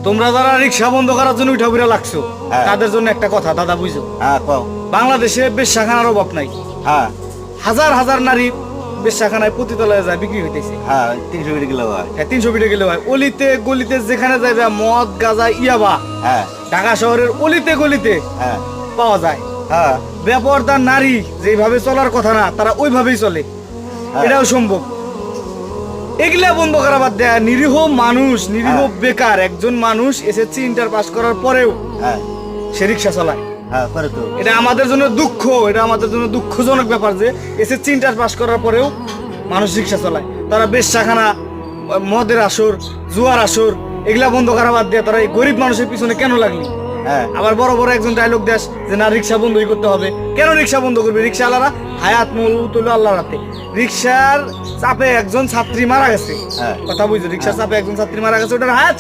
তোমরা যারা রিক্সা বন্ধ করার জন্য উঠা বুড়া লাগছো, তাদের জন্য একটা কথা দাদা বুঝো। বাংলাদেশে বেশ্যাখানার অভাব নাই। হাজার হাজার নারী বেশ্যাখানায় প্রতিতলায় যায় বিক্রি হইতেছে। 300 ফিটে গেলে হয়। অলিতে গলিতে যেখানে যাইবে মদ গাঁজা ইয়াবা ঢাকা শহরের অলিতে গলিতে পাওয়া যায়। বেপরদার নারী যেভাবে চলার কথা না, তারা ওইভাবেই চলে, এটাও সম্ভব। এগুলা বন্ধ করা বাদ দেয়া, নিরীহ মানুষ, নিরীহ বেকার একজন মানুষ এসএসসি ইন্টার পাস করার পরেও সে রিক্সা চালায়। এটা আমাদের জন্য দুঃখ, এটা আমাদের জন্য দুঃখজনক ব্যাপার যে এসএসসি ইন্টার পাস করার পরেও মানুষ রিক্সা চালায়। তারা বেশ্যাখানা, মদের আসর, জুয়ার আসর এগুলা বন্ধ করা বাদ দেয়া তারা এই গরিব মানুষের পিছনে কেন লাগলি? আবার বড় বড় একজন ডায়লগ দেশ যে না রিক্সা বন্ধই করতে হবে। কেন রিক্সা বন্ধ করবে? রিক্সাওয়ালারা হায়াত মৌত হলো আল্লাহর হাতে। রিক্সার চাপে একজন ছাত্রী মারা গেছে, কথা বুঝছো? রিক্সার চাপে একজন ছাত্রী মারা গেছে, ওটার হায়াত